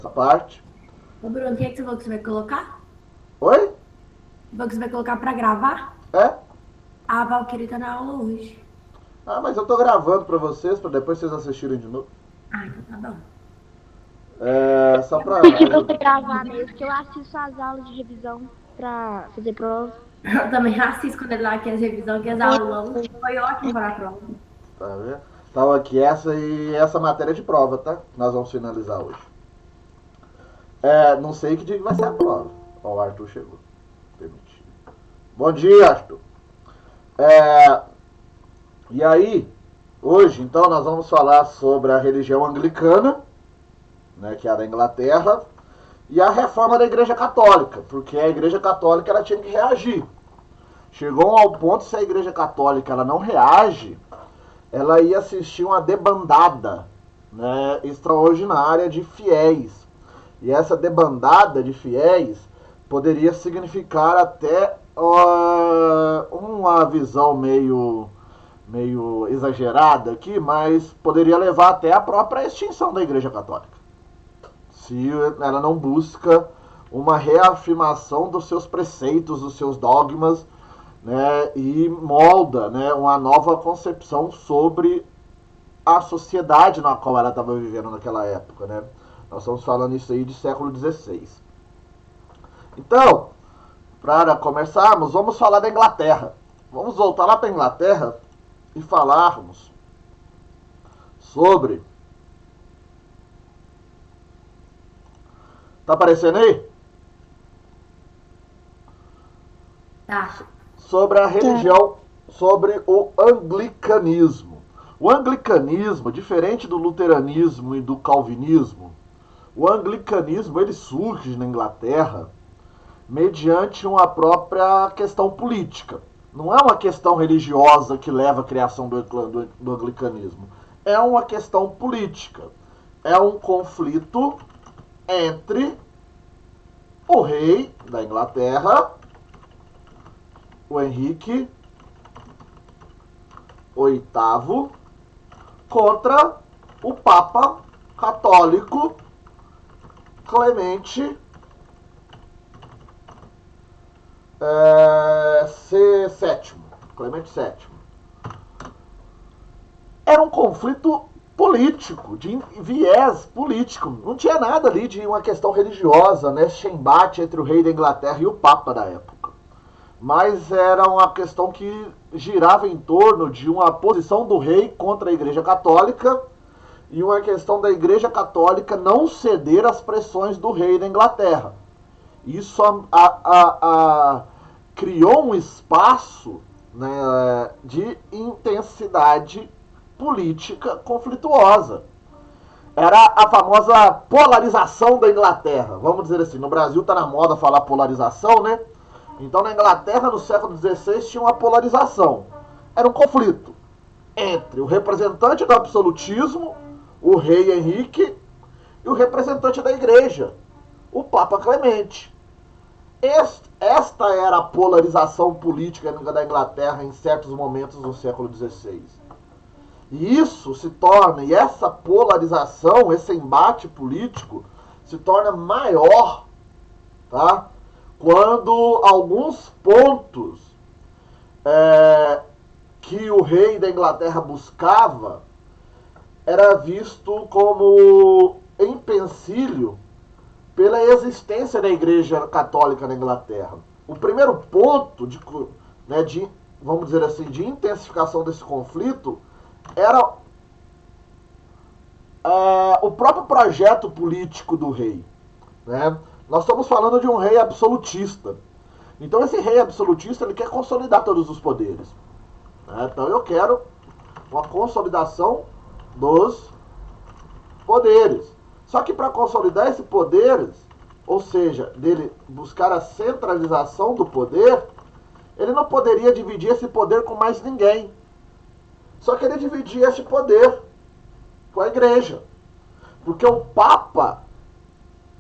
essa parte. Ô, Bruno, o que é que você falou que você vai colocar? Oi? Falou que você vai colocar pra gravar? É? A Valkyrie tá na aula hoje. Ah, mas eu tô gravando pra vocês, pra depois vocês assistirem de novo. Ah, então tá bom. É, só pra Pedi pra ajudar. você gravar mesmo, que eu assisto as aulas de revisão pra fazer prova. Eu também assisto quando ele lá que as revisão, que as aulão. Foi ótimo para a prova. Tá vendo? Então aqui essa matéria de prova, tá? Nós vamos finalizar hoje. Não sei que dia que vai ser a prova. Ó, o Arthur chegou. Permitido. Bom dia, Arthur. É, e aí, hoje, então, nós vamos falar sobre a religião anglicana, né, que é a da Inglaterra, e a reforma da Igreja Católica, porque a Igreja Católica ela tinha que reagir. Chegou ao ponto, se a Igreja Católica ela não reage, ela ia assistir uma debandada, né, extraordinária de fiéis. E essa debandada de fiéis poderia significar até uma visão meio exagerada aqui, mas poderia levar até a própria extinção da Igreja Católica, se ela não busca uma reafirmação dos seus preceitos, dos seus dogmas, né, e molda, né, uma nova concepção sobre a sociedade na qual ela estava vivendo naquela época. Né? Nós estamos falando isso aí de século XVI. Então, para começarmos, vamos falar da Inglaterra. Vamos voltar lá para a Inglaterra e falarmos sobre. Tá aparecendo aí? Tá. Sobre a religião, sobre o anglicanismo. O anglicanismo, diferente do luteranismo e do calvinismo, o anglicanismo ele surge na Inglaterra mediante uma própria questão política. Não é uma questão religiosa que leva à criação do anglicanismo. É uma questão política. É um conflito entre o rei da Inglaterra, o Henrique VIII, contra o Papa católico Clemente VII. Clemente VII. Era um conflito político, de viés político. Não tinha nada ali de uma questão religiosa, né? Esse embate entre o rei da Inglaterra e o Papa da época. Mas era uma questão que girava em torno de uma posição do rei contra a Igreja Católica e uma questão da Igreja Católica não ceder às pressões do rei da Inglaterra. Isso criou um espaço, né, de intensidade política conflituosa. Era a famosa polarização da Inglaterra. Vamos dizer assim, no Brasil está na moda falar polarização, né? Então na Inglaterra, no século XVI, tinha uma polarização. Era um conflito entre o representante do absolutismo, o rei Henrique, e o representante da igreja, o Papa Clemente. Esta era a polarização política da Inglaterra em certos momentos do século XVI. E isso se torna, e essa polarização, esse embate político, se torna maior, tá? Quando alguns pontos que o rei da Inglaterra buscava era visto como empecilho pela existência da Igreja Católica na Inglaterra. O primeiro ponto vamos dizer assim, de intensificação desse conflito era o próprio projeto político do rei. Né? Nós estamos falando de um rei absolutista. Então esse rei absolutista ele quer consolidar todos os poderes. Né? Então eu quero uma consolidação dos poderes. Só que para consolidar esses poderes, ou seja, dele buscar a centralização do poder, ele não poderia dividir esse poder com mais ninguém. Só que ele dividia esse poder com a igreja. Porque o Papa,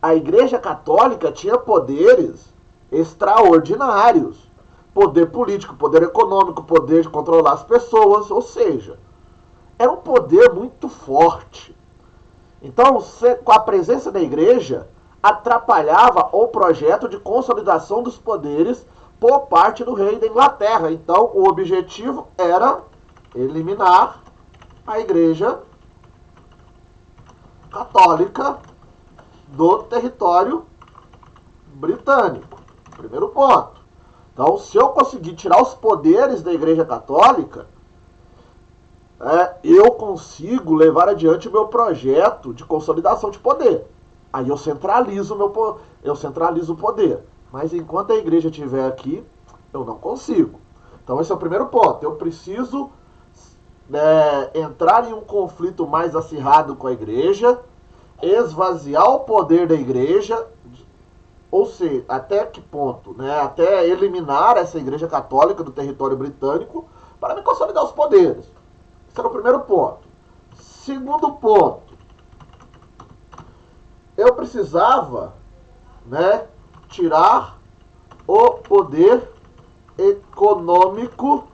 a Igreja Católica tinha poderes extraordinários. Poder político, poder econômico, poder de controlar as pessoas, ou seja, era um poder muito forte. Então, com a presença da igreja, atrapalhava o projeto de consolidação dos poderes por parte do rei da Inglaterra. Então, o objetivo era eliminar a igreja católica do território britânico. Primeiro ponto. Então, se eu conseguir tirar os poderes da igreja católica, eu consigo levar adiante o meu projeto de consolidação de poder. Aí eu centralizo o poder. Mas enquanto a igreja estiver aqui, eu não consigo. Então esse é o primeiro ponto. Eu preciso entrar em um conflito mais acirrado com a igreja, esvaziar o poder da igreja, ou seja, até que ponto? Até eliminar essa igreja católica do território britânico para me consolidar os poderes. Esse era o primeiro ponto. Segundo ponto, eu precisava tirar o poder econômico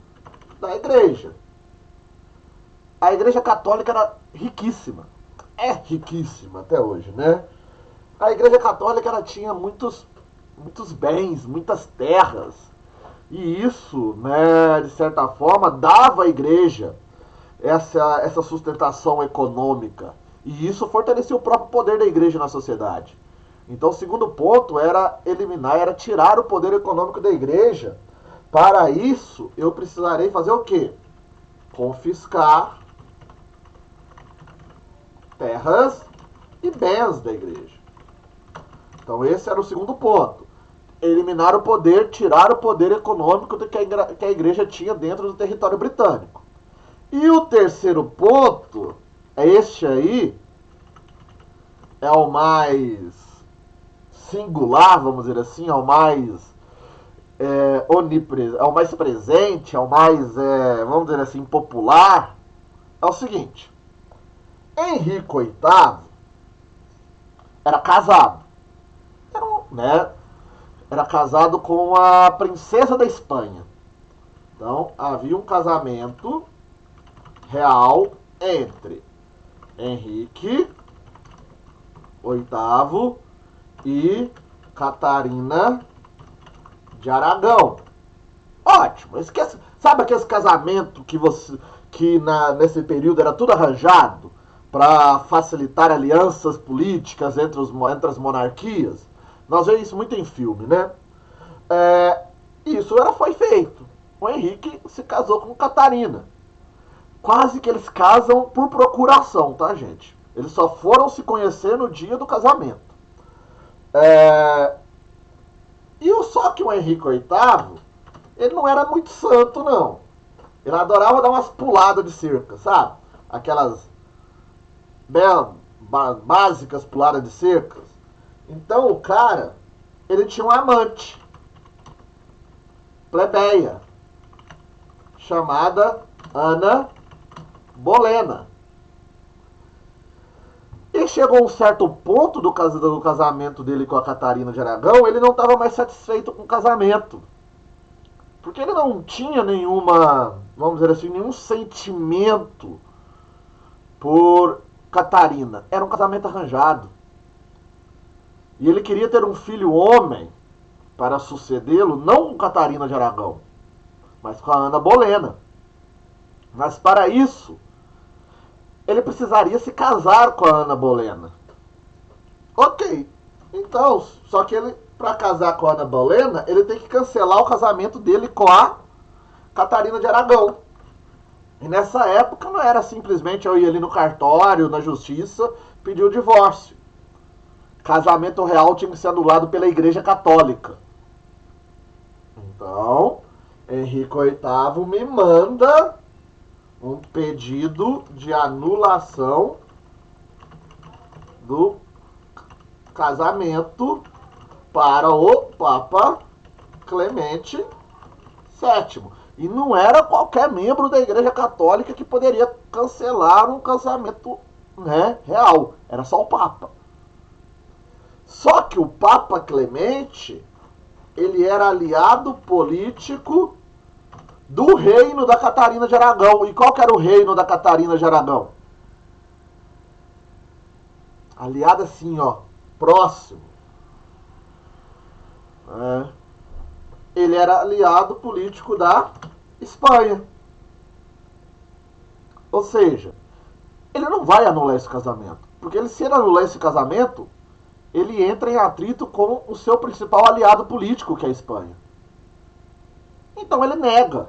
da igreja. A igreja católica era riquíssima. É riquíssima até hoje, né? A igreja católica ela tinha muitos bens, muitas terras. E isso, de certa forma, dava à igreja essa sustentação econômica. E isso fortalecia o próprio poder da igreja na sociedade. Então, o segundo ponto era tirar o poder econômico da igreja. Para isso, eu precisarei fazer o quê? Confiscar terras e bens da igreja. Então, esse era o segundo ponto. Eliminar o poder, tirar o poder econômico que a igreja tinha dentro do território britânico. E o terceiro ponto, este aí, é o mais singular, vamos dizer assim, é o mais onipresente, é o mais presente, é o mais, vamos dizer assim, popular. É o seguinte: Henrique VIII era casado, era casado com a princesa da Espanha. Então havia um casamento real entre Henrique VIII e Catarina de Aragão. Ótimo. Sabe aquele casamento nesse período era tudo arranjado para facilitar alianças políticas entre as monarquias? Nós vemos isso muito em filme, né? Isso foi feito. O Henrique se casou com Catarina. Quase que eles casam por procuração, tá, gente? Eles só foram se conhecer no dia do casamento. Só que o Henrique VIII, ele não era muito santo, não. Ele adorava dar umas puladas de cerca, sabe? Aquelas básicas puladas de cercas. Então o cara, ele tinha uma amante plebeia chamada Ana Bolena. E chegou um certo ponto do casamento dele com a Catarina de Aragão, ele não estava mais satisfeito com o casamento. Porque ele não tinha vamos dizer assim, nenhum sentimento por Catarina. Era um casamento arranjado. E ele queria ter um filho homem para sucedê-lo, não com Catarina de Aragão, mas com a Ana Bolena. Mas para isso, ele precisaria se casar com a Ana Bolena. Ok. Então, só que ele, para casar com a Ana Bolena, ele tem que cancelar o casamento dele com a Catarina de Aragão. E nessa época não era simplesmente eu ir ali no cartório, na justiça, pedir o divórcio. Casamento real tinha que ser anulado pela Igreja Católica. Então, Henrique VIII me manda um pedido de anulação do casamento para o Papa Clemente VII. E não era qualquer membro da Igreja Católica que poderia cancelar um casamento real. Era só o Papa. Só que o Papa Clemente, ele era aliado político do reino da Catarina de Aragão. E qual que era o reino da Catarina de Aragão? aliado assim, ó, próximo. Ele era aliado político da Espanha. Ou seja, ele não vai anular esse casamento. Porque se ele anular esse casamento, ele entra em atrito com o seu principal aliado político, que é a Espanha. Então ele negou,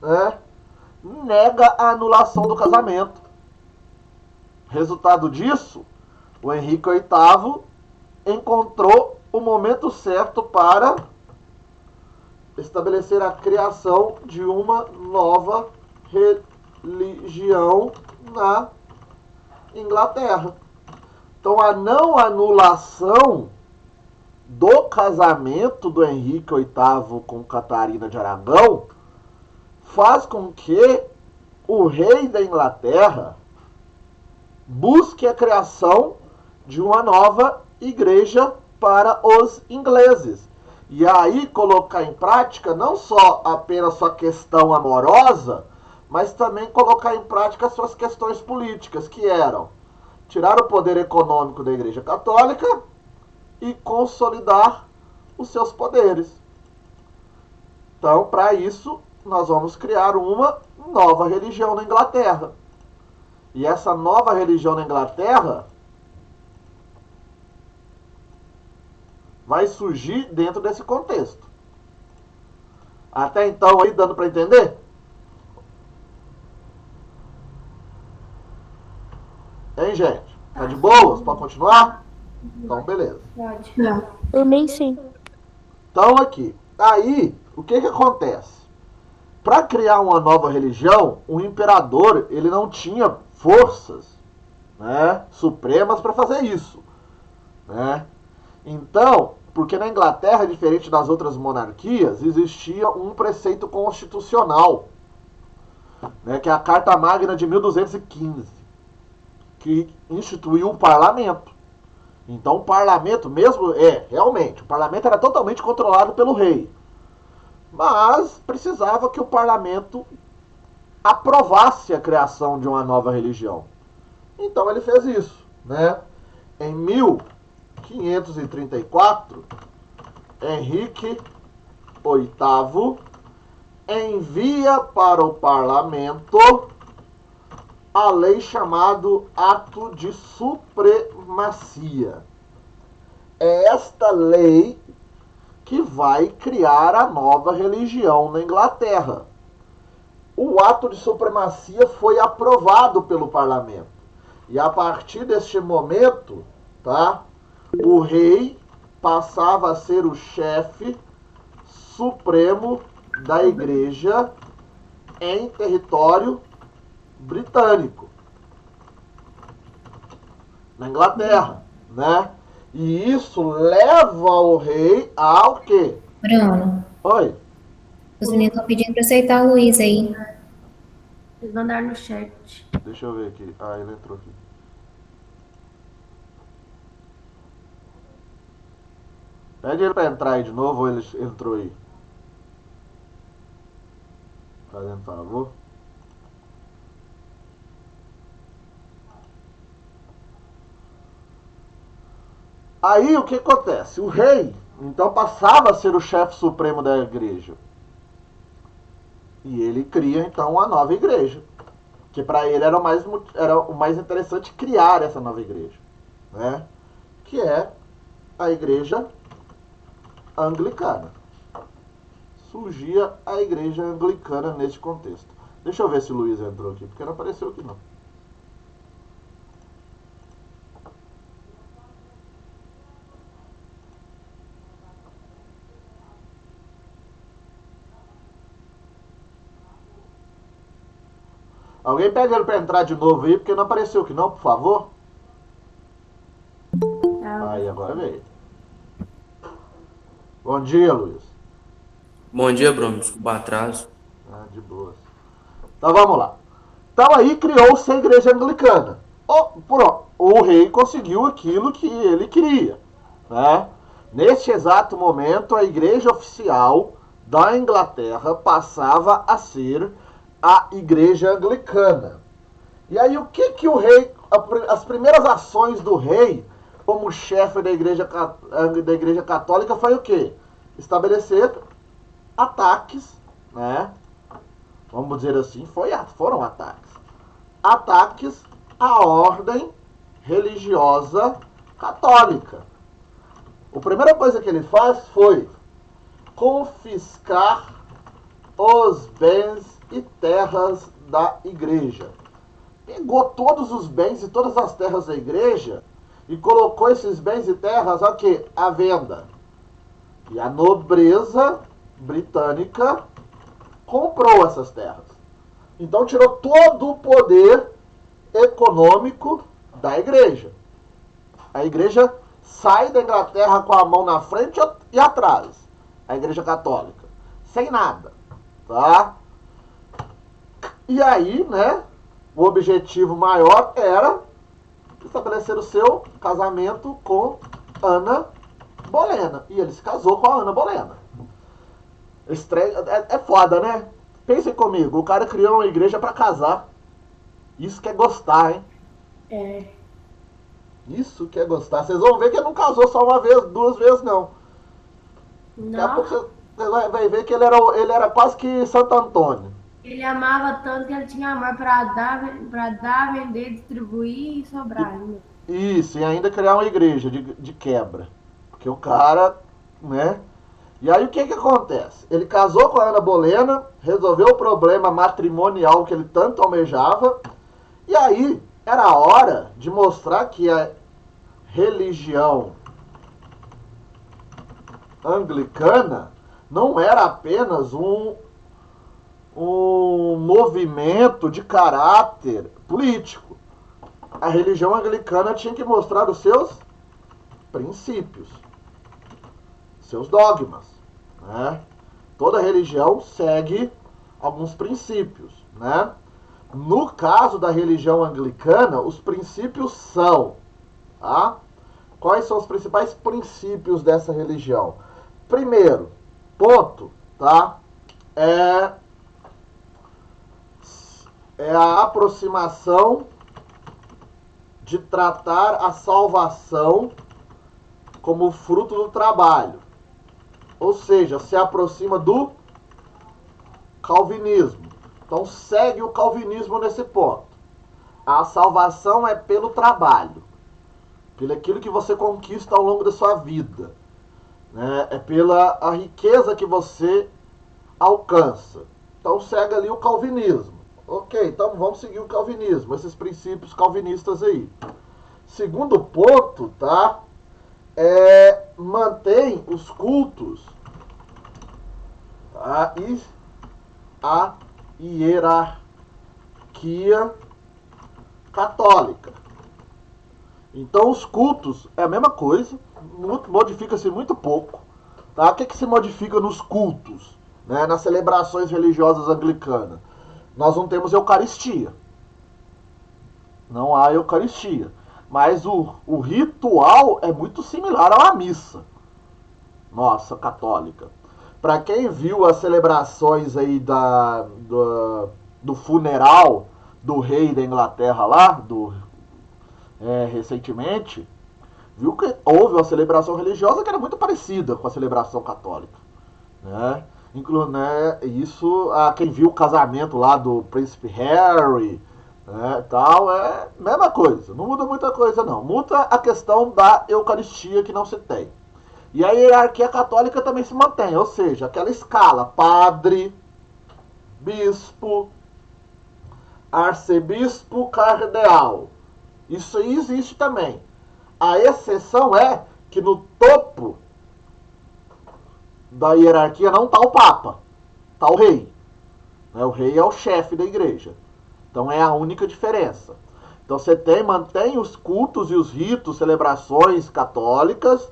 né? Nega a anulação do casamento. Resultado disso, o Henrique VIII encontrou o momento certo para estabelecer a criação de uma nova religião na Inglaterra. Então a não anulação do casamento do Henrique VIII com Catarina de Aragão faz com que o rei da Inglaterra busque a criação de uma nova igreja para os ingleses. E aí colocar em prática não só apenas sua questão amorosa, mas também colocar em prática suas questões políticas, que eram tirar o poder econômico da Igreja Católica e consolidar os seus poderes. Então, para isso, nós vamos criar uma nova religião na Inglaterra. E essa nova religião na Inglaterra vai surgir dentro desse contexto. Até então, aí dando para entender? Hein, gente? Tá de boas? Pode continuar? Então, beleza. Pode. Por mim, sim. Então, aqui. Aí, o que acontece? Para criar uma nova religião, o imperador ele não tinha forças, né, supremas para fazer isso, né? Então, porque na Inglaterra, diferente das outras monarquias, existia um preceito constitucional, né, que é a Carta Magna de 1215, que instituiu o parlamento. Então, o parlamento mesmo, realmente, o parlamento era totalmente controlado pelo rei. Mas precisava que o parlamento aprovasse a criação de uma nova religião. Então ele fez isso, né? Em 1534, Henrique VIII envia para o parlamento a lei chamada Ato de Supremacia. É esta lei que vai criar a nova religião na Inglaterra. O ato de supremacia foi aprovado pelo parlamento. E a partir deste momento, tá, o rei passava a ser o chefe supremo da igreja em território britânico, na Inglaterra, né? E isso leva o rei ao quê? Bruno, Oi? os meninos estão pedindo para aceitar o Luiz aí. Eles mandaram no chat. Deixa eu ver aqui. Ah, ele entrou aqui. Pede ele pra entrar aí de novo ou ele entrou aí? Fazendo favor. Aí o que acontece? O rei, então, passava a ser o chefe supremo da igreja. E ele cria, então, uma nova igreja. Que para ele era o mais interessante criar essa nova igreja, né? Que é a igreja anglicana. Surgia a igreja anglicana neste contexto. Deixa eu ver se o Luiz entrou aqui, porque não apareceu aqui não. Alguém pede ele para entrar de novo aí, porque não apareceu aqui não, por favor. Aí, agora veio. Bom dia, Luiz. Bom dia, Bruno. Desculpa o atraso. Ah, de boa. Então vamos lá. Então aí criou-se a igreja anglicana. O rei conseguiu aquilo que ele queria, né? Neste exato momento, a igreja oficial da Inglaterra passava a ser a igreja anglicana. E aí o que o rei, as primeiras ações do rei como chefe da igreja católica foi o quê? Estabelecer ataques, né? Vamos dizer assim, foram ataques. Ataques à ordem religiosa católica. A primeira coisa que ele faz foi confiscar os bens e terras da igreja. Pegou todos os bens e todas as terras da igreja e colocou esses bens e terras aqui, à venda. E a nobreza britânica comprou essas terras. Então tirou todo o poder econômico da igreja. A igreja sai da Inglaterra com a mão na frente e atrás. A igreja católica. Sem nada. Tá? E aí, né, o objetivo maior era estabelecer o seu casamento com Bolena. E ele se casou com a Ana Bolena. É foda, né? Pensem comigo, o cara criou uma igreja pra casar. Isso que é gostar, hein? É. Isso que é gostar. Vocês vão ver que ele não casou só uma vez, 2 vezes, não. Daqui a pouco Não, você vai ver que ele era quase que Santo Antônio. ele amava tanto que ele tinha amor pra dar, vender, distribuir e sobrar ainda. Isso, e ainda criar uma igreja de quebra. Porque o cara, né? E aí o que acontece? Ele casou com a Ana Bolena, resolveu o problema matrimonial que ele tanto almejava, e aí era a hora de mostrar que a religião anglicana não era apenas um movimento de caráter político. A religião anglicana tinha que mostrar os seus princípios, seus dogmas, né? Toda religião segue alguns princípios, né? No caso da religião anglicana, os princípios são, tá? Quais são os principais princípios dessa religião? Primeiro ponto, tá? É a aproximação de tratar a salvação como fruto do trabalho. Ou seja, se aproxima do calvinismo. Então segue o calvinismo nesse ponto. A salvação é pelo trabalho. Pelo aquilo que você conquista ao longo da sua vida. Né? É pela a riqueza que você alcança. Então segue ali o calvinismo. Ok, então vamos seguir o calvinismo. Esses princípios calvinistas aí. Segundo ponto, tá? Mantém os cultos, tá? E a hierarquia católica. Então os cultos é a mesma coisa, modifica-se muito pouco. Tá? O que se modifica nos cultos, né? Nas celebrações religiosas anglicanas? Nós não temos Eucaristia. Não há Eucaristia. Mas o ritual é muito similar a uma missa. Nossa, católica. Para quem viu as celebrações aí do funeral do rei da Inglaterra lá, recentemente, viu que houve uma celebração religiosa que era muito parecida com a celebração católica. Né? Isso, quem viu o casamento lá do príncipe Harry, né, tal, é a mesma coisa. Não muda muita coisa, não. Muda a questão da Eucaristia que não se tem. E a hierarquia católica também se mantém, ou seja, aquela escala: padre, bispo, arcebispo, cardeal. Isso aí existe também. A exceção é que no topo da hierarquia não está o Papa, está o rei. O rei é o chefe da igreja. Então é a única diferença. Então você mantém os cultos e os ritos, celebrações católicas,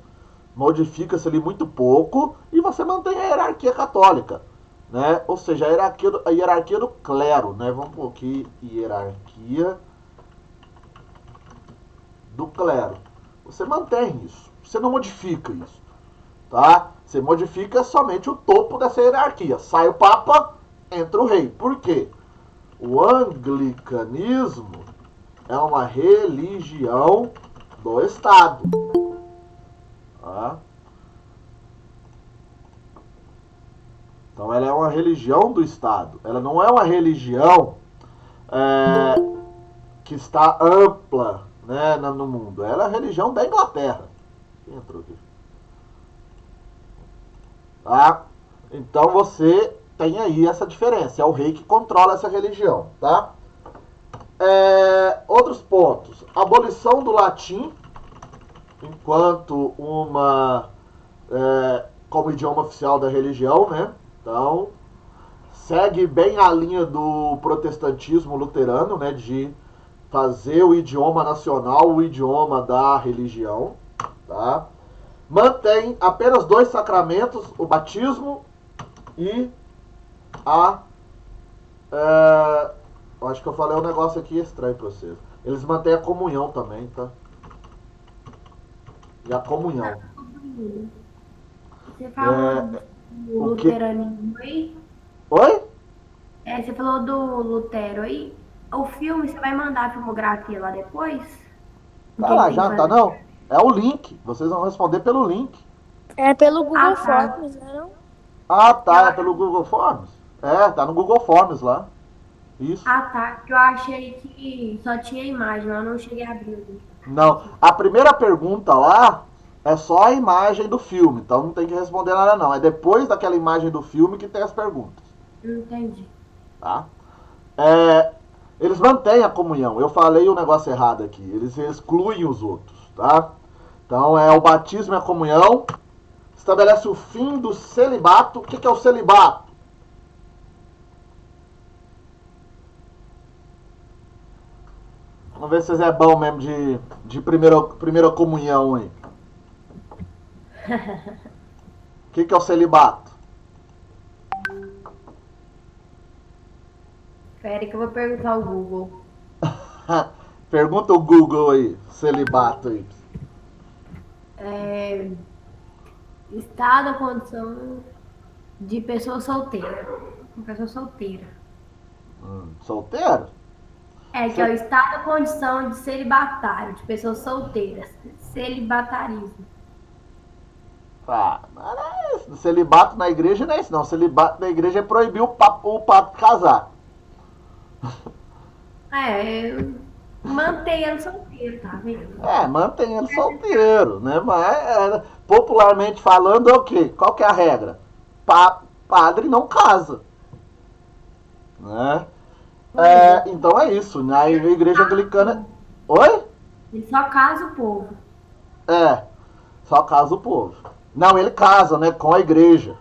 modifica-se ali muito pouco, e você mantém a hierarquia católica. Né? Ou seja, a hierarquia do clero. Né? Vamos pôr aqui, hierarquia do clero. Você mantém isso. Você não modifica isso. Tá? Você modifica somente o topo dessa hierarquia. Sai o Papa, entra o rei. Por quê? O anglicanismo é uma religião do Estado. Tá? Então ela é uma religião do Estado. Ela não é uma religião que está ampla, né, no mundo. Ela é a religião da Inglaterra. Quem entrou aqui? Tá? Então você tem aí essa diferença. É o rei que controla essa religião. Tá? Outros pontos. Abolição do latim enquanto como idioma oficial da religião, né? Então, segue bem a linha do protestantismo luterano, né? De fazer o idioma nacional o idioma da religião, tá? Mantém apenas 2 sacramentos, o batismo e acho que eu falei um negócio aqui estranho pra vocês. Eles mantêm a comunhão também, tá? E a comunhão. Você falou do luteranismo aí? Oi? Você falou do Lutero aí. O filme, você vai mandar a filmografia lá depois? Tá lá, já tá não? É o link. Vocês vão responder pelo link. É pelo Google Tá. Forms, né? Não? Ah, tá. É pelo Google Forms? Tá no Google Forms lá. Isso. Ah, tá. Eu achei que só tinha imagem, eu não cheguei a abrir. Não. A primeira pergunta lá é só a imagem do filme. Então não tem que responder nada não. É depois daquela imagem do filme que tem as perguntas. Entendi. Tá? Eles mantêm a comunhão. Eu falei o negócio errado aqui. Eles excluem os outros, tá? Então o batismo e a comunhão. Estabelece o fim do celibato. O que é o celibato? Vamos ver se vocês é bom mesmo de primeira comunhão aí. O que é o celibato? Espera que eu vou perguntar ao Google. Pergunta o Google aí, celibato aí. Estado ou condição de pessoa solteira. Uma pessoa solteira. Solteiro? Que é o estado ou condição de celibatário, de pessoas solteiras. Celibatarismo. Mas não é isso. Celibato na igreja não é isso, não. Celibato na igreja é proibir o papo casar. Mantém ele solteiro, tá vendo? Mantém ele solteiro, né? Mas, popularmente falando, é o quê? Qual que é a regra? Padre não casa. Né? Então é isso. Na igreja anglicana... Oi? Ele só casa o povo. Só casa o povo. Não, ele casa, né? Com a igreja.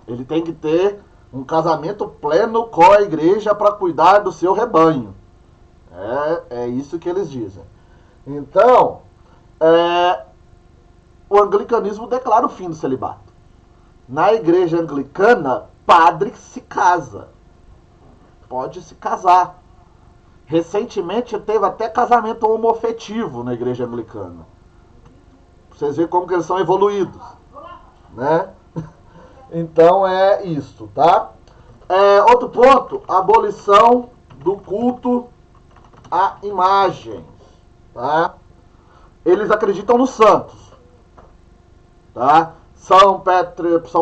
Ele tem que ter um casamento pleno com a igreja para cuidar do seu rebanho. É isso que eles dizem. Então, o anglicanismo declara o fim do celibato. Na igreja anglicana, padre se casa. Pode se casar. Recentemente teve até casamento homoafetivo na igreja anglicana. Pra vocês verem como que eles são evoluídos. Né? Então é isso, tá? Outro ponto, abolição do culto a imagens, tá? Eles acreditam nos santos, tá? São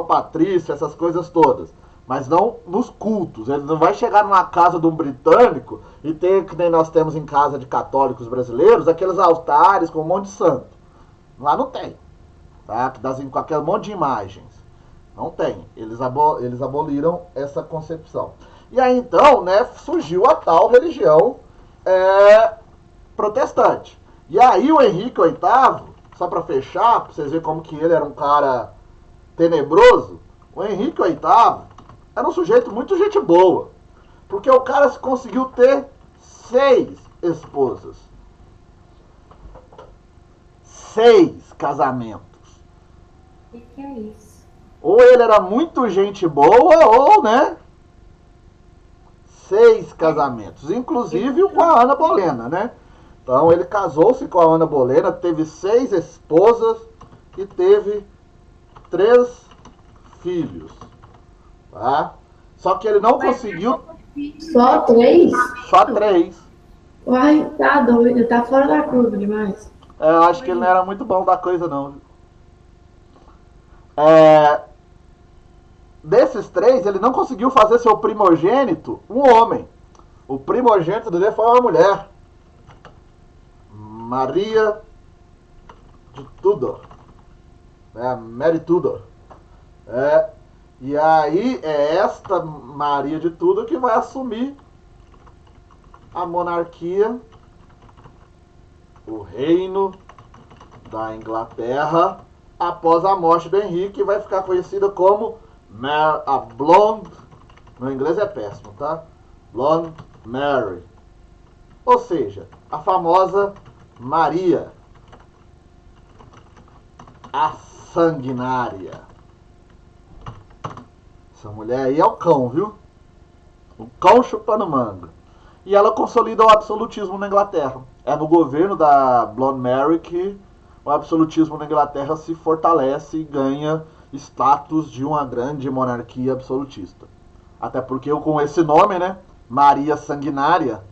Patrício, essas coisas todas, mas não nos cultos. Ele não vai chegar numa casa de um britânico e ter, que nem nós temos em casa de católicos brasileiros, aqueles altares com um monte de santo. Lá não tem, tá? Que dá com aquele monte de imagens. Não tem. Eles aboliram essa concepção. E aí então, né, surgiu a tal religião protestante. E aí o Henrique VIII, só para fechar, para vocês verem como que ele era um cara tenebroso, o Henrique VIII era um sujeito muito gente boa. Porque o cara conseguiu ter 6 esposas. 6 casamentos. O que é isso? Ou ele era muito gente boa, ou, né? 6 casamentos. Inclusive com a Ana Bolena, né? Então ele casou-se com a Ana Bolena, teve 6 esposas e teve 3 filhos. Tá? Só que ele não conseguiu... Só 3? Só 3. Uai, tá doido, tá fora da curva demais. Eu acho que ele não era muito bom da coisa, não. É, desses 3, ele não conseguiu fazer seu primogênito um homem. O primogênito dele foi uma mulher. Maria de Tudor. Mary Tudor. E aí é esta Maria de Tudor que vai assumir a monarquia, o reino da Inglaterra, após a morte do Henrique, e vai ficar conhecida como a Blonde, no inglês é péssimo, tá? Blonde Mary. Ou seja, a famosa Maria, a sanguinária. Essa mulher aí é o cão, viu? O cão chupando manga. E ela consolida o absolutismo na Inglaterra. É no governo da Blonde Mary que o absolutismo na Inglaterra se fortalece e ganha status de uma grande monarquia absolutista. Até porque com esse nome, né, Maria Sanguinária,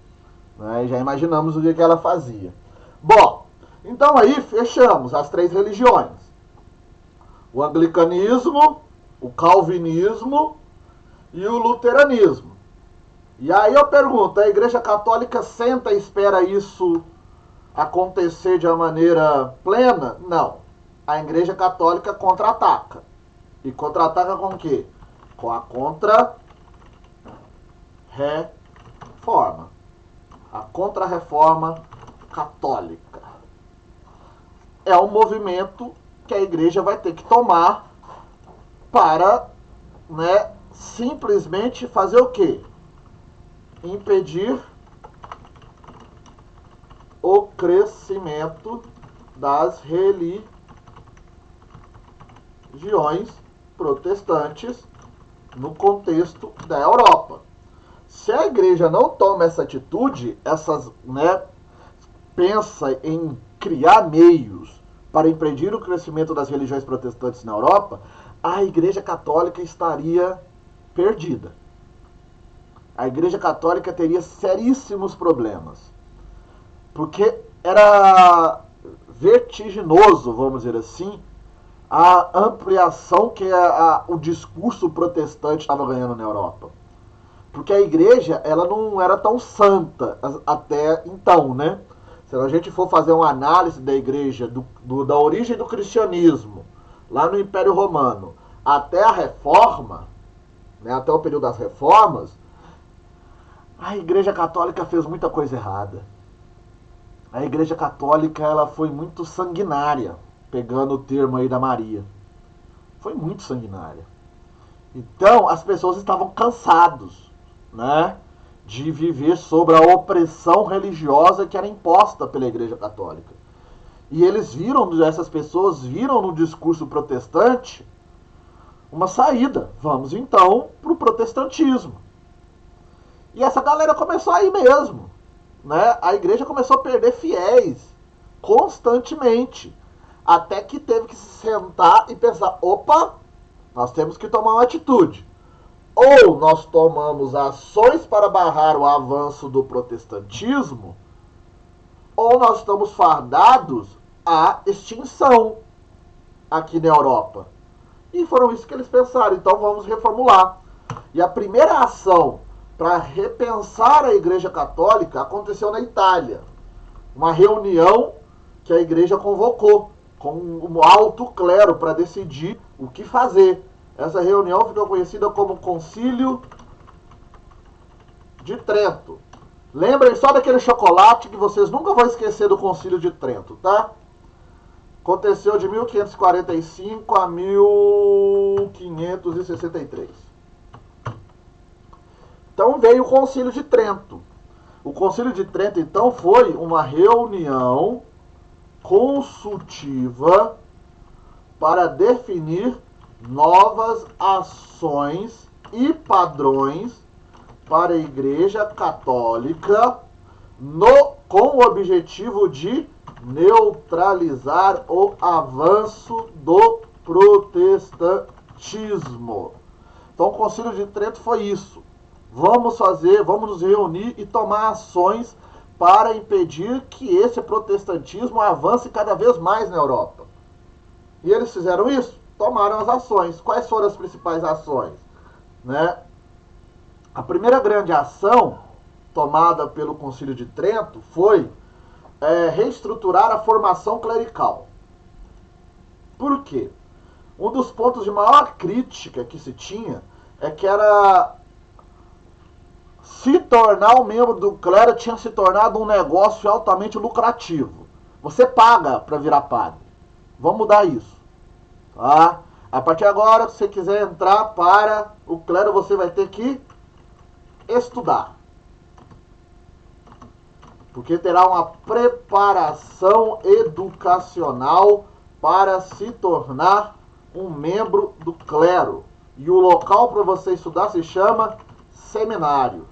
né, já imaginamos o que ela fazia. Bom, então aí fechamos as 3 religiões. O anglicanismo, o calvinismo e o luteranismo. E aí eu pergunto, a Igreja Católica senta e espera isso acontecer de uma maneira plena? Não. A Igreja Católica contra-ataca. E contra-ataca com o quê? Com a contra-reforma. A contra-reforma católica. É um movimento que a Igreja vai ter que tomar para, né, simplesmente fazer o quê? Impedir o crescimento das religiões protestantes no contexto da Europa. Se a igreja não toma essa atitude, pensa em criar meios para impedir o crescimento das religiões protestantes na Europa, a Igreja Católica estaria perdida. A Igreja Católica teria seríssimos problemas. Porque era vertiginoso, vamos dizer assim, a ampliação que o discurso protestante estava ganhando na Europa. Porque a igreja, ela não era tão santa até então, né? Se a gente for fazer uma análise da igreja, da origem do cristianismo, lá no Império Romano, até a Reforma, né, até o período das Reformas, a Igreja Católica fez muita coisa errada. A Igreja Católica, ela foi muito sanguinária, pegando o termo aí da Maria. Foi muito sanguinária. Então, as pessoas estavam cansados, né, de viver sob a opressão religiosa que era imposta pela Igreja Católica. E essas pessoas viram no discurso protestante uma saída. Vamos então para o protestantismo. E essa galera começou a ir mesmo, né? A igreja começou a perder fiéis constantemente, até que teve que se sentar e pensar, opa, nós temos que tomar uma atitude. Ou nós tomamos ações para barrar o avanço do protestantismo, ou nós estamos fardados à extinção aqui na Europa. E foram isso que eles pensaram, então vamos reformular. E a primeira ação para repensar a Igreja Católica aconteceu na Itália. Uma reunião que a Igreja convocou com um alto clero para decidir o que fazer. Essa reunião ficou conhecida como Concílio de Trento. Lembrem só daquele chocolate que vocês nunca vão esquecer do Concílio de Trento, tá? Aconteceu de 1545 a 1563. Então veio o Concílio de Trento. O Concílio de Trento, então, foi uma reunião consultiva para definir novas ações e padrões para a Igreja Católica com o objetivo de neutralizar o avanço do protestantismo. Então o Concílio de Trento foi isso. vamos nos reunir e tomar ações para impedir que esse protestantismo avance cada vez mais na Europa. E eles fizeram isso, tomaram as ações. Quais foram as principais ações? Né? A primeira grande ação tomada pelo Concílio de Trento foi reestruturar a formação clerical. Por quê? Um dos pontos de maior crítica que se tinha é que era se tornar um membro do clero tinha se tornado um negócio altamente lucrativo. Você paga para virar padre. Vamos mudar isso. Tá? A partir de agora, se você quiser entrar para o clero, você vai ter que estudar. Porque terá uma preparação educacional para se tornar um membro do clero. E o local para você estudar se chama seminário.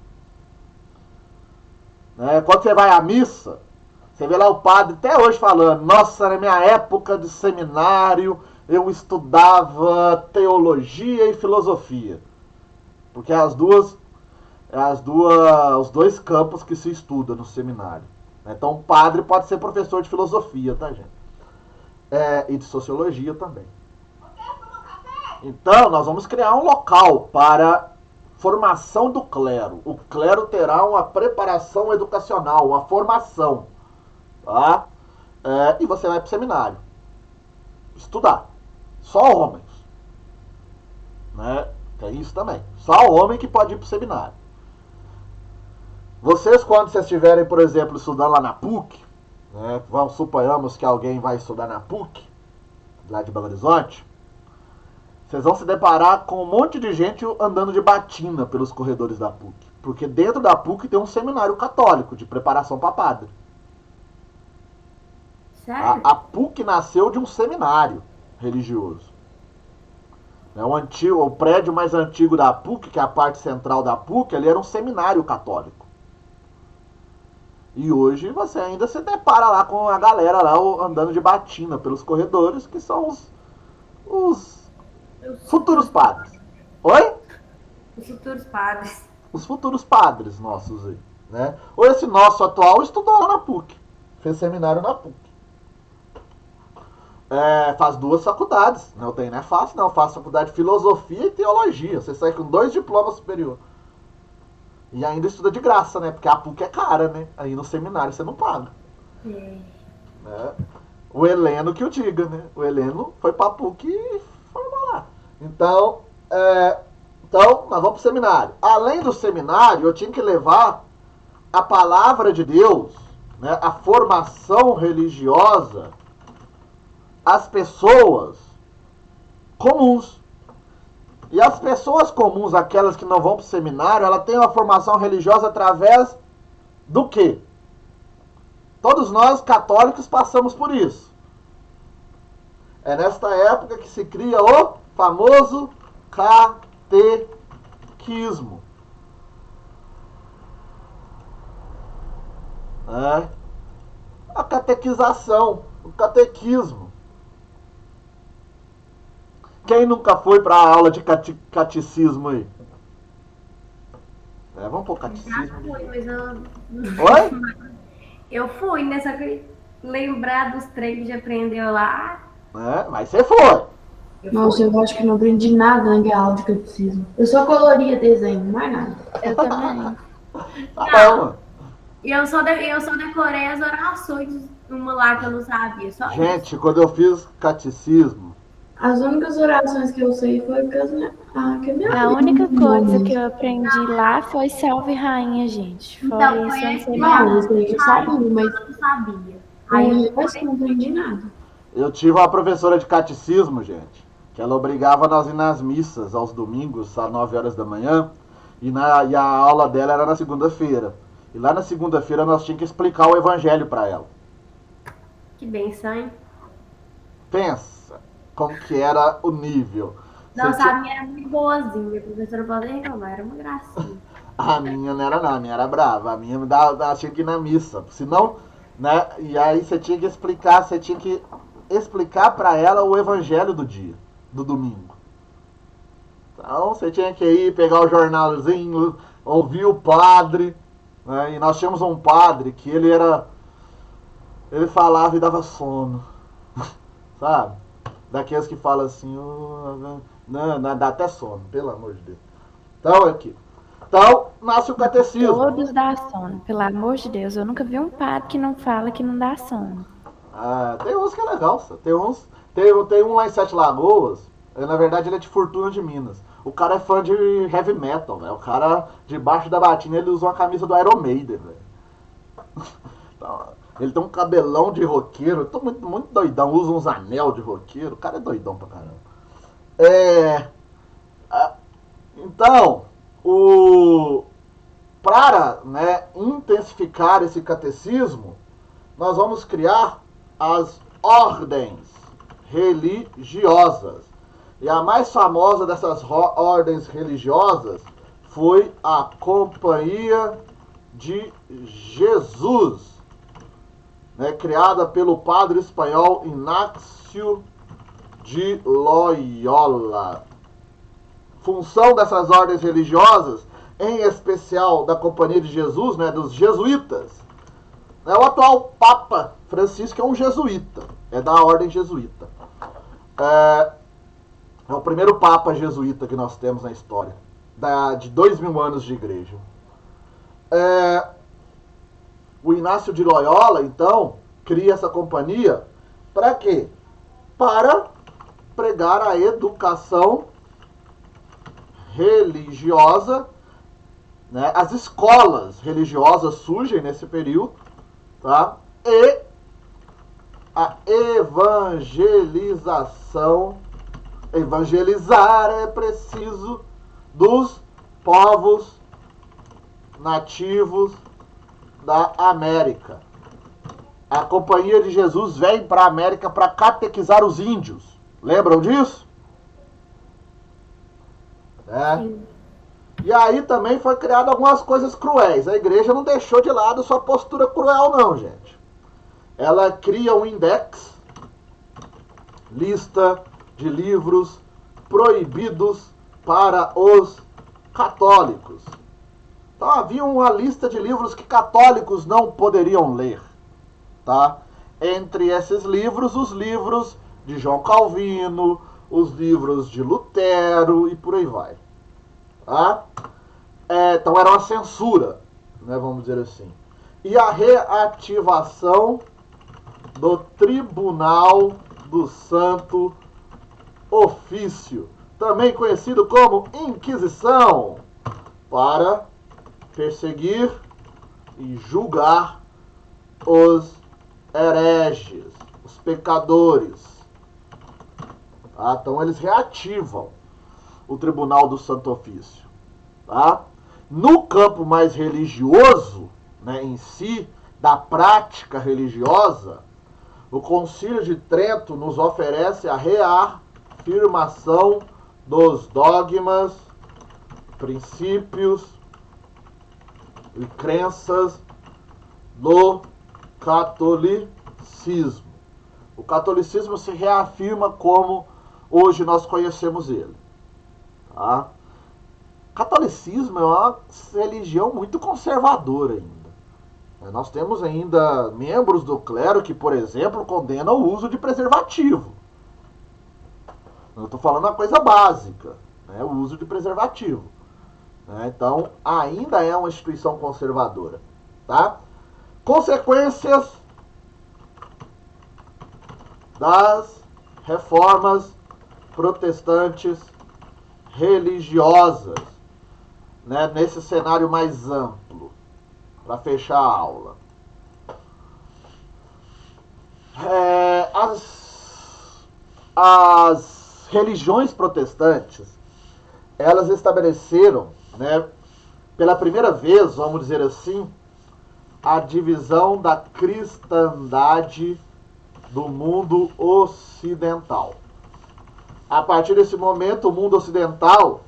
Quando você vai à missa, você vê lá o padre até hoje falando: nossa, na minha época de seminário eu estudava teologia e filosofia. Porque os dois campos que se estuda no seminário. Então o padre pode ser professor de filosofia, tá, gente? E de sociologia também. Então nós vamos criar um local para formação do clero. O clero terá uma preparação educacional, uma formação. Tá? E você vai para o seminário. Estudar. Só homens. Né? Tem isso também. Só homem que pode ir para o seminário. Vocês, quando vocês estiverem, por exemplo, estudando lá na PUC, né, suponhamos que alguém vai estudar na PUC, lá de Belo Horizonte, vocês vão se deparar com um monte de gente andando de batina pelos corredores da PUC. Porque dentro da PUC tem um seminário católico de preparação para padre. Sério? A PUC nasceu de um seminário religioso. O prédio mais antigo da PUC, que é a parte central da PUC, ele era um seminário católico. E hoje você ainda se depara lá com a galera lá andando de batina pelos corredores, que são os futuros padres. Oi? Os futuros padres. Os futuros padres nossos aí, né? Ou esse nosso atual estudou lá na PUC. Fez seminário na PUC. Faz 2 faculdades. Não é fácil, não. Faz faculdade de filosofia e teologia. Você sai com 2 diplomas superiores. E ainda estuda de graça, né? Porque a PUC é cara, né? Aí no seminário você não paga. Né? O Heleno que o diga, né? O Heleno foi pra PUC e formou lá. Então, nós vamos pro seminário. Além do seminário, eu tinha que levar a palavra de Deus, né? A formação religiosa às pessoas comuns. E as pessoas comuns, aquelas que não vão para o seminário, ela tem uma formação religiosa através do quê? Todos nós, católicos, passamos por isso. É nesta época que se cria o famoso catequismo. A catequização, o catequismo. Quem nunca foi para a aula de catecismo aí? Vamos pôr catecismo. Já fui, mas eu... Oi? Eu fui, né? Só que lembrar dos treinos que aprendeu lá. Mas você foi. Nossa, eu acho que não aprendi nada na aula de catecismo. Eu só coloria desenho, mais nada. Eu também. Não. Eu só decorei as orações, uma lá que eu não sabia. Só Gente, quando eu fiz catecismo, As únicas orações que eu sei foi que a minha A única coisa que eu aprendi lá foi Salve Rainha, gente. Foi Então, isso, foi eu não sei esse mais. Não, isso aí eu sabia, mas eu não sabia. aí eu não aprendi nada. eu tive uma professora de catecismo, gente, que ela obrigava nós a ir nas missas aos domingos, às 9 horas da manhã, e a aula dela era na segunda-feira. E lá na segunda-feira nós tínhamos que explicar o evangelho para ela. Que benção, hein? Pensa como que era o nível. Nossa, a minha era muito boazinha. A professora pode reclamar, era uma gracinha. A minha não era não, a minha era brava. A minha tinha que ir na missa. Senão, né? E aí você tinha que explicar para ela o evangelho do dia, do domingo. Então você tinha que ir pegar o jornalzinho, ouvir o padre, né? E nós tínhamos um padre que ele falava e dava sono, sabe? Daqueles que falam assim, não, dá até sono, pelo amor de Deus. Então, aqui. Então, nasce o catecismo. Todos dá sono, pelo amor de Deus. Eu nunca vi um padre que não fala que não dá sono. Ah, tem uns que é legal, só. Tem um lá em Sete Lagoas, na verdade ele é de Fortuna de Minas. O cara é fã de heavy metal, velho. O cara, debaixo da batina, ele usa uma camisa do Iron Maiden, velho. Então, ele tem um cabelão de roqueiro, tô muito, muito doidão, usa uns anel de roqueiro, o cara é doidão pra caramba. Então, para, né, intensificar esse catecismo, nós vamos criar as ordens religiosas. E a mais famosa dessas ordens religiosas foi a Companhia de Jesus, né, criada pelo padre espanhol Inácio de Loyola. Função dessas ordens religiosas, em especial da Companhia de Jesus, né, dos jesuítas. O atual Papa Francisco é um jesuíta, é da ordem jesuíta. É o primeiro Papa jesuíta que nós temos na história, de 2000 anos de igreja. O Inácio de Loyola, então, cria essa companhia para quê? Para pregar a educação religiosa, né? As escolas religiosas surgem nesse período, tá? E a evangelização. Evangelizar é preciso dos povos nativos da América. A Companhia de Jesus vem para a América para catequizar os índios. Lembram disso? E aí também foi criado algumas coisas cruéis. A igreja não deixou de lado sua postura cruel, não, gente. Ela cria um index, lista de livros proibidos para os católicos. Então havia uma lista de livros que católicos não poderiam ler, tá? Entre esses livros, os livros de João Calvino, os livros de Lutero e por aí vai, tá? Então era uma censura, né, vamos dizer assim. E a reativação do Tribunal do Santo Ofício, também conhecido como Inquisição, para perseguir e julgar os hereges, os pecadores. Tá? Então eles reativam o Tribunal do Santo Ofício. Tá? No campo mais religioso, né, em si, da prática religiosa, o Concílio de Trento nos oferece a reafirmação dos dogmas, princípios e crenças do catolicismo. O catolicismo se reafirma como hoje nós conhecemos ele. Tá? O catolicismo é uma religião muito conservadora ainda. Nós temos ainda membros do clero que, por exemplo, condenam o uso de preservativo. Eu estou falando uma coisa básica, né? O uso de preservativo. Então, ainda é uma instituição conservadora. Tá? Consequências das reformas protestantes religiosas, né? Nesse cenário mais amplo, para fechar a aula. As religiões protestantes, elas estabeleceram, né, pela primeira vez, vamos dizer assim, a divisão da cristandade do mundo ocidental. A partir desse momento, o mundo ocidental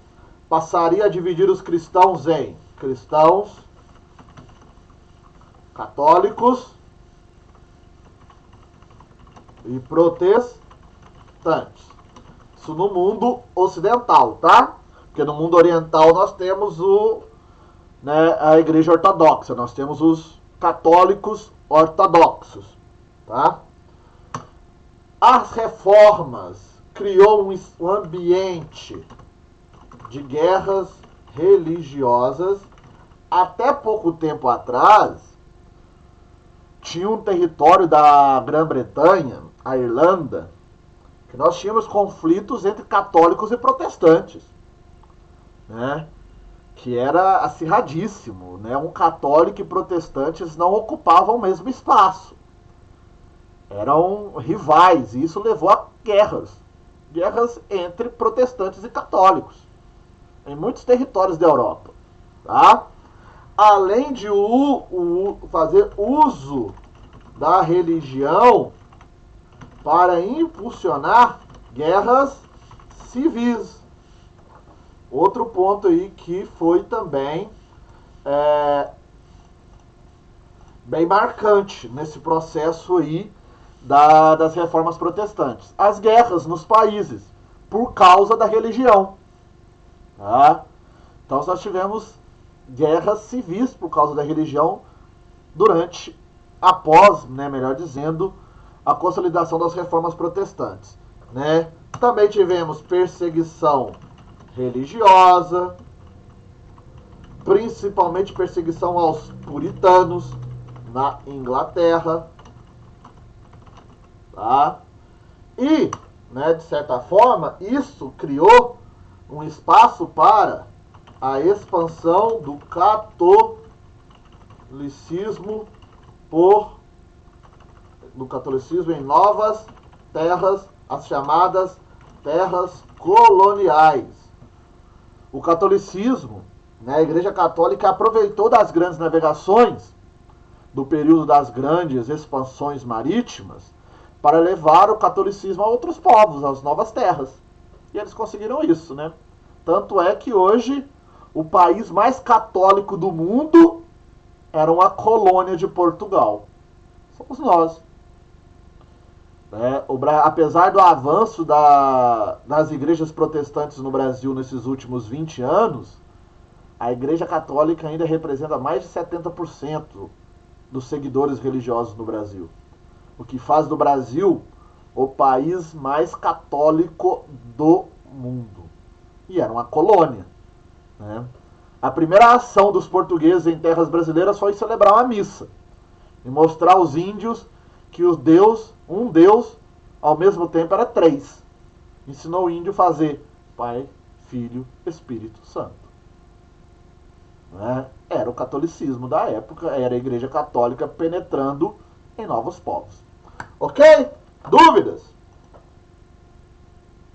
passaria a dividir os cristãos em cristãos católicos e protestantes. Isso no mundo ocidental, tá? Porque no mundo oriental nós temos né, a Igreja Ortodoxa. Nós temos os católicos ortodoxos. Tá? As reformas criou um ambiente de guerras religiosas. Até pouco tempo atrás, tinha um território da Grã-Bretanha, a Irlanda, que nós tínhamos conflitos entre católicos e protestantes, né? Que era acirradíssimo, né? Um católico e protestantes não ocupavam o mesmo espaço. Eram rivais, e isso levou a guerras entre protestantes e católicos em muitos territórios da Europa, tá? Além de fazer uso da religião para impulsionar guerras civis. Outro ponto aí que foi também bem marcante nesse processo aí das reformas protestantes. As guerras nos países por causa da religião. Tá? Então nós tivemos guerras civis por causa da religião após, né, melhor dizendo, a consolidação das reformas protestantes, né? Também tivemos perseguição religiosa, principalmente perseguição aos puritanos na Inglaterra, tá? E, né, de certa forma, isso criou um espaço para a expansão do catolicismo em novas terras, as chamadas terras coloniais. O catolicismo, né, a Igreja Católica aproveitou das grandes navegações do período das grandes expansões marítimas para levar o catolicismo a outros povos, às novas terras. E eles conseguiram isso, né? Tanto é que hoje o país mais católico do mundo era uma colônia de Portugal. Somos nós. Apesar do avanço das igrejas protestantes no Brasil nesses últimos 20 anos, a Igreja Católica ainda representa mais de 70% dos seguidores religiosos no Brasil. O que faz do Brasil o país mais católico do mundo. E era uma colônia. Né? A primeira ação dos portugueses em terras brasileiras foi celebrar uma missa e mostrar aos índios que um Deus, ao mesmo tempo era três. Ensinou o índio a fazer Pai, Filho, Espírito Santo. Né? Era o catolicismo da época, era a Igreja Católica penetrando em novos povos. Ok? Dúvidas?